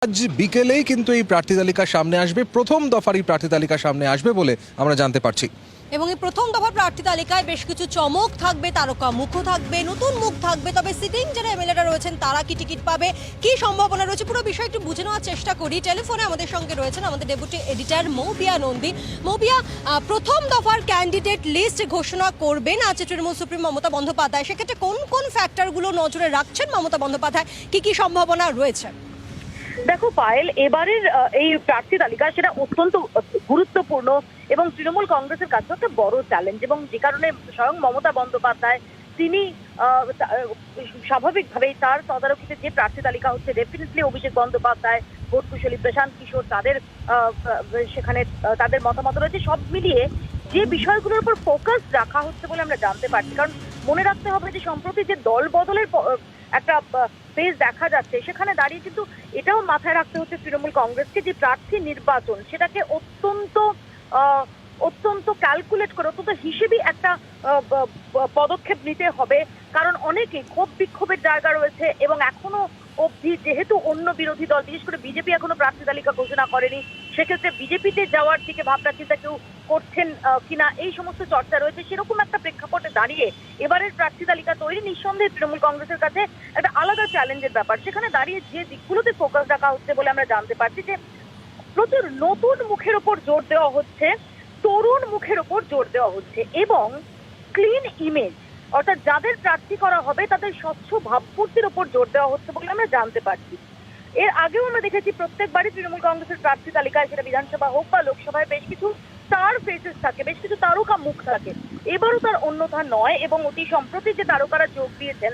আজ বিকেলেই কিন্তু এই প্রার্থী তালিকা সামনে আসবে, প্রথম দফার এই প্রার্থী তালিকা সামনে আসবে বলে আমরা জানতে পারছি। এবং এই প্রথম দফার প্রার্থী তালিকায় বেশ কিছু চমক থাকবে, তারকা মুখও থাকবে, নতুন মুখ থাকবে। তবে সিটিং যারা এমএলএরা রয়েছেন তারা কি টিকিট পাবে, কি সম্ভাবনা রয়েছে, পুরো বিষয় একটু বুঝে নেওয়ার চেষ্টা করি। টেলিফোনে আমাদের সঙ্গে রয়েছেন আমাদের ডেপুটি এডিটর মৌপিয়া নন্দী। মৌপিয়া, প্রথম দফার ক্যান্ডিডেট লিস্ট ঘোষণা করবেন আজ তৃণমূল সুপ্রিম মমতা বন্দ্যোপাধ্যায়। সেক্ষেত্রে কোন কোন ফ্যাক্টরগুলো নজরে রাখছেন মমতা বন্দ্যোপাধ্যায়, কি সম্ভাবনা রয়েছে? দেখো পায়েল, এবারের এই প্রার্থী তালিকা সেটা অত্যন্ত গুরুত্বপূর্ণ এবং তৃণমূল কংগ্রেসের কাছে একটা বড় চ্যালেঞ্জ, এবং যে কারণে স্বয়ং মমতা বন্দ্যোপাধ্যায় তিনি স্বাভাবিকভাবেই তার তদারকিতে যে প্রার্থী তালিকা হচ্ছে, ডেফিনেটলি অভিষেক বন্দ্যোপাধ্যায়, ভোট কুশলী প্রশান্ত কিশোর, তাদের সেখানে তাদের মতামত রয়েছে। সব মিলিয়ে যে বিষয়গুলোর উপর ফোকাস রাখা হচ্ছে বলে আমরা জানতে পারছি। কারণ মনে রাখতে হবে যে সম্প্রতি যে দল বদলের একটা ফেজ দেখা যাচ্ছে, সেখানে দাঁড়িয়ে কিন্তু এটাও মাথায় রাখতে হচ্ছে তৃণমূল কংগ্রেসকে যে প্রার্থী নির্বাচন সেটাকে অত্যন্ত ক্যালকুলেট করে, অত্যন্ত হিসেবে একটা পদক্ষেপ নিতে হবে। কারণ অনেকে ক্ষোভ বিক্ষোভের জায়গা রয়েছে এবং এখনো অবধি যেহেতু অন্য বিরোধী দল, বিশেষ করে বিজেপি এখনো প্রার্থী তালিকা ঘোষণা করেনি, সেক্ষেত্রে বিজেপিতে যাওয়ার দিকে ভাবনা চিন্তা কেউ করছেন কিনা এই সমস্ত চর্চা রয়েছে। সেরকম একটা প্রেক্ষাপটে দাঁড়িয়ে এবারের প্রার্থী তালিকা তৈরি নিঃসন্দেহে তৃণমূল কংগ্রেসের কাছে একটা আলাদা চ্যালেঞ্জের ব্যাপার। সেখানে দাঁড়িয়ে যে দিকগুলোতে ফোকাস রাখা হচ্ছে বলে আমরা জানতে পারছি যে প্রচুর নতুন মুখের ওপর জোর দেওয়া হচ্ছে, তরুণ মুখের ওপর জোর দেওয়া হচ্ছে এবং ক্লিন ইমেজ, অর্থাৎ যাদের প্রার্থী করা হবে তাদের স্বচ্ছ ভাবমূর্তির ওপর জোর দেওয়া হচ্ছে বলে আমরা জানতে পারছি। এর আগেও আমরা দেখেছি প্রত্যেকবারই তৃণমূল কংগ্রেসের প্রার্থী তালিকায়, সেটা বিধানসভা হোক বা লোকসভায়, বেশ কিছু স্টার ফেসেস থাকে, বেশ কিছু তারকা মুখ থাকে। এবারও তার অন্যথা নয় এবং অতি সম্প্রতি যে তারকারা যোগ দিয়েছেন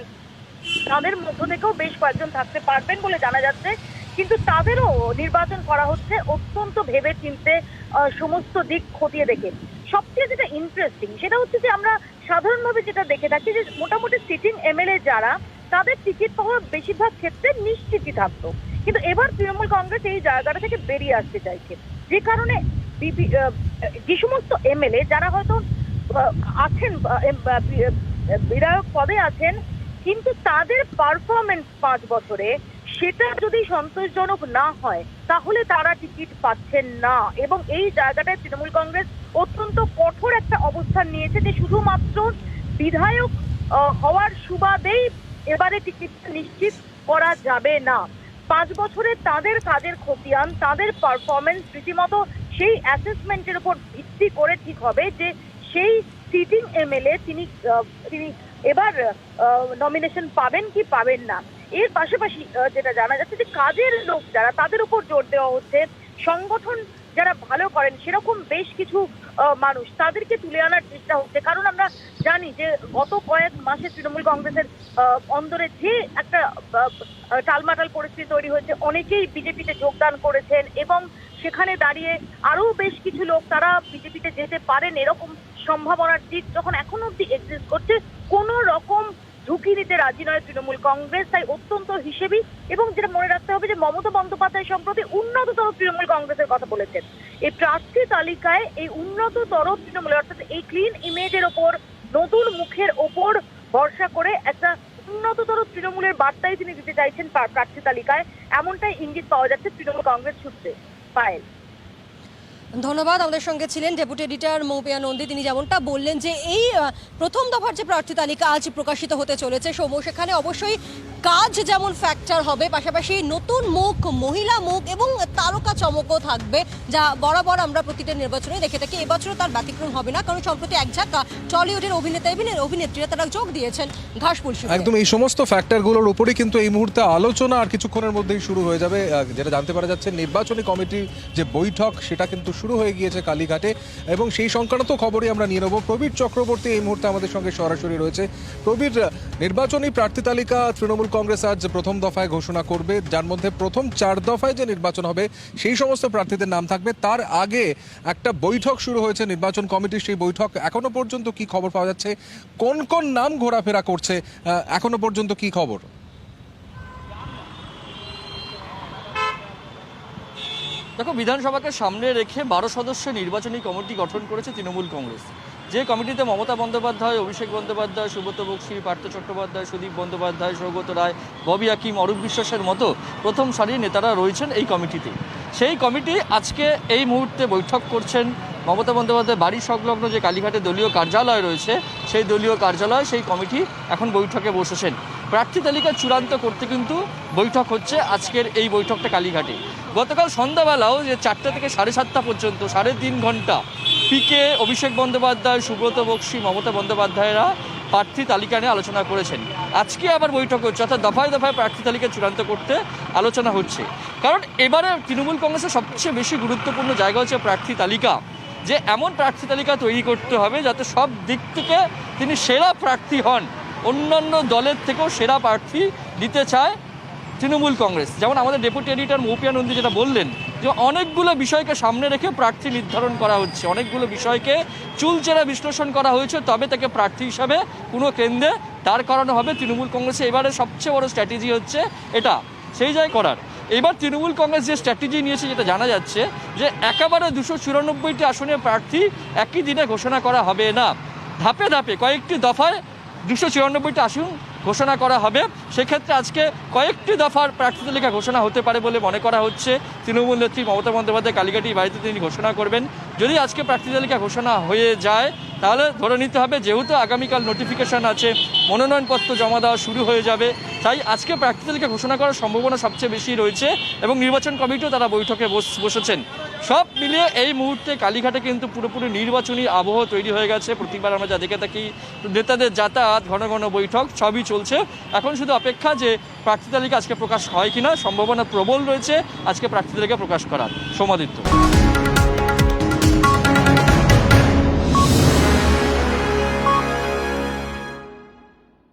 তাদের মধ্য থেকেও বেশ কয়েকজন থাকতে পারবেন বলে জানা যাচ্ছে। কিন্তু তাদেরও নির্বাচন করা হচ্ছে অত্যন্ত ভেবে চিনতে, সমস্ত দিক খতিয়ে দেখে। সবচেয়ে যেটা ইন্টারেস্টিং সেটা হচ্ছে যে আমরা সাধারণভাবে যেটা দেখে থাকি যে মোটামুটি সিটিং এমএলএ যারা, তাদের টিকিট পাওয়া বেশিরভাগ ক্ষেত্রে নিশ্চিতই থাকতো। কিন্তু এবার তৃণমূল কংগ্রেস এই জায়গাটা থেকে বেরিয়ে আসতে চাইছে, যে কারণে যে সমস্ত এমএলএ যারা হয়তো আছেন বিধায়ক পদে আছেন, কিন্তু তাদের পারফরমেন্স 5 বছরে সেটা যদি সন্তোষজনক না হয় তাহলে তারা টিকিট পাচ্ছেন না। এবং এই জায়গাটায় তৃণমূল কংগ্রেস অত্যন্ত কঠোর একটা অবস্থান নিয়েছে যে শুধুমাত্র বিধায়ক হওয়ার সুবাদেই এবারে টিকিট নিশ্চিত করা যাবে না। 5 বছরে তাদের কাজের খতিয়ান, তাদের পারফরমেন্স রীতিমতো সেই অ্যাসেসমেন্টের উপর ভিত্তি করে ঠিক হবে যে সেই সিটিং এমএলএ তিনি এবার নমিনেশন পাবেন কি পাবেন না। এর পাশাপাশি যেটা জানা যাচ্ছে যে কাজের লোক যারা, তাদের উপর জোর দেওয়া হচ্ছে। সংগঠন যারা ভালো করেন সেরকম বেশ কিছু মানুষ, তাদেরকে তুলে আনার চেষ্টা হচ্ছে। কারণ আমরা জানি যে গত কয়েক মাসে তৃণমূল কংগ্রেসের অন্দরে যে একটা টালমাটাল পরিস্থিতি তৈরি হয়েছে, অনেকেই বিজেপিতে যোগদান করেছেন এবং সেখানে দাঁড়িয়ে আরো বেশ কিছু লোক তারা বিজেপিতে যেতে পারেন এরকম সম্ভাবনার দিক যখন এখনো অব্দি এক্সিস্ট করছে, কোন রকম ঝুঁকি নিতে রাজি নয় তৃণমূল কংগ্রেস। তাই অত্যন্ত হিসেবি, এবং যেটা মনে রাখতে হবে যে মমতা বন্দ্যোপাধ্যায় সম্প্রতি উন্নততর তৃণমূল কংগ্রেসের কথা বলেছেন। এই প্রার্থী তালিকায় এই উন্নততর তৃণমূল, অর্থাৎ এই ক্লিন ইমেজের ওপর, নতুন মুখের ওপর ভরসা করে একটা উন্নততর তৃণমূলের বার্তাই তিনি দিতে চাইছেন প্রার্থী তালিকায়, এমনটাই ইঙ্গিত পাওয়া যাচ্ছে তৃণমূল কংগ্রেস সূত্রে। পায়েল, ধন্যবাদ। আমাদের সঙ্গে ছিলেন ডেপুটি এডিটর মৌপিয়া নন্দী। তিনি যেমনটা বললেন যে এই প্রথম দফার যে প্রার্থী তালিকা আজ প্রকাশিত হতে চলেছে সেখানে অবশ্যই কাজ যেমন ফ্যাক্টর হবে, পাশাপাশি নতুন মুখ, মহিলা মুখ এবং তারকা চমকও থাকবে, যা বরাবর আমরা প্রতিটা নির্বাচনে দেখে থাকি। এবছরও তার ব্যতিক্রম হবে না, কারণ সম্প্রতি এক ঝাঁকা টলিউডের অভিনেত্রীরা তারা যোগ দিয়েছেন ঘাসফুল শিবিরে। একদম এই সমস্ত ফ্যাক্টরগুলোর উপরেই কিন্তু এই মুহূর্তে আলোচনা আর কিছুক্ষণের মধ্যেই শুরু হয়ে যাবে। যেটা জানতে পারা যাচ্ছে, নির্বাচনী কমিটির যে বৈঠক সেটা কিন্তু শুরু হয়ে গিয়েছে কালীঘাটে, এবং সেই সংক্রান্ত খবরই আমরা নিয়ে নেব। প্রবীর চক্রবর্তী এই মুহূর্তে আমাদের সঙ্গে সরাসরি রয়েছে। প্রবীর, নির্বাচনী প্রার্থী তালিকা তৃণমূল কংগ্রেস আজ প্রথম দফায় ঘোষণা করবে, যার মধ্যে প্রথম 4 দফায় যে নির্বাচন হবে সেই সমস্ত প্রার্থীদের নাম থাকবে। তার আগে একটা বৈঠক শুরু হয়েছে নির্বাচন কমিটির, সেই বৈঠক এখনো পর্যন্ত কি খবর পাওয়া যাচ্ছে, কোন কোন নাম ঘোরাফেরা করছে, এখনো পর্যন্ত কি খবর? দেখো, বিধানসভাকে সামনে রেখে 12 সদস্য নির্বাচনী কমিটি গঠন করেছে তৃণমূল কংগ্রেস। যে কমিটিতে মমতা বন্দ্যোপাধ্যায়, অভিষেক বন্দ্যোপাধ্যায়, সুব্রত বক্সী, পার্থ চট্টোপাধ্যায়, সুদীপ বন্দ্যোপাধ্যায়, সৌগত রায়, ববি হাকিম, অরূপ বিশ্বাসের মতো প্রথম সারির নেতারা রয়েছেন এই কমিটিতে। সেই কমিটি আজকে এই মুহূর্তে বৈঠক করছেন মমতা বন্দ্যোপাধ্যায় বাড়ি সংলগ্ন যে কালীঘাটে দলীয় কার্যালয় রয়েছে, সেই দলীয় কার্যালয়, সেই কমিটি এখন বৈঠকে বসেছেন। প্রার্থী তালিকা চূড়ান্ত করতে কিন্তু বৈঠক হচ্ছে আজকের এই বৈঠকটা কালীঘাটে। গতকাল সন্ধ্যাবেলাও যে 4টা থেকে 7:30 পর্যন্ত 3.5 ঘন্টা পিকে, অভিষেক বন্দ্যোপাধ্যায়, সুব্রত বক্সী, মমতা বন্দ্যোপাধ্যায়রা প্রার্থী তালিকা নিয়ে আলোচনা করেছেন। আজকে আবার বৈঠক হচ্ছে, অর্থাৎ দফায় দফায় প্রার্থী তালিকা চূড়ান্ত করতে আলোচনা হচ্ছে। কারণ এবারে তৃণমূল কংগ্রেসের সবচেয়ে বেশি গুরুত্বপূর্ণ জায়গা হচ্ছে প্রার্থী তালিকা, যে এমন প্রার্থী তালিকা তৈরি করতে হবে যাতে সব দিক থেকে তিনি সেরা প্রার্থী হন। অন্যান্য দলের থেকেও সেরা প্রার্থী দিতে চায় তৃণমূল কংগ্রেস। যেমন আমাদের ডেপুটি এডিটর মৌপিয়া নন্দী যেটা বললেন, যে অনেকগুলো বিষয়কে সামনে রেখে প্রার্থী নির্ধারণ করা হচ্ছে, অনেকগুলো বিষয়কে চুলচেরা বিশ্লেষণ করা হয়েছে, তবে তাকে প্রার্থী হিসাবে কোনো কেন্দ্রে দাঁড় করানো হবে। তৃণমূল কংগ্রেসে এবারে সবচেয়ে বড় স্ট্র্যাটেজি হচ্ছে এটা, সেই জায়গায় করার। এবার তৃণমূল কংগ্রেস যে স্ট্র্যাটেজি নিয়েছে, যেটা জানা যাচ্ছে যে একেবারে 294টি আসনে প্রার্থী একই দিনে ঘোষণা করা হবে না, ধাপে ধাপে কয়েকটি দফায় 294টি আসন ঘোষণা করা হবে। সেক্ষেত্রে আজকে কয়েকটি দফার প্রার্থী তালিকা ঘোষণা হতে পারে বলে মনে করা হচ্ছে। তৃণমূল নেত্রী মমতা বন্দ্যোপাধ্যায় কালীঘাটি বাড়িতে তিনি ঘোষণা করবেন। যদি আজকে প্রার্থী তালিকা ঘোষণা হয়ে যায়, তাহলে ধরে নিতে হবে যেহেতু আগামীকাল নোটিফিকেশন আছে, মনোনয়নপত্র জমা দেওয়া শুরু হয়ে যাবে, তাই আজকে প্রার্থী তালিকা ঘোষণা করার সম্ভাবনা সবচেয়ে বেশি রয়েছে এবং নির্বাচন কমিটিও তারা বৈঠকে বসেছেন। সব মিলিয়ে এই মুহূর্তে কালীঘাটে কিন্তু পুরোপুরি নির্বাচনী আবহ তৈরি হয়ে গেছে। প্রতিবার আমরা যা দেখে থাকি, নেতাদের যাতায়াত, ঘন ঘন বৈঠক সবই চলছে। এখন শুধু অপেক্ষা যে প্রার্থী তালিকা আজকে প্রকাশ হয় কিনা। সম্ভাবনা প্রবল রয়েছে আজকে প্রার্থী তালিকা প্রকাশ করার। সৌমাদিত্য।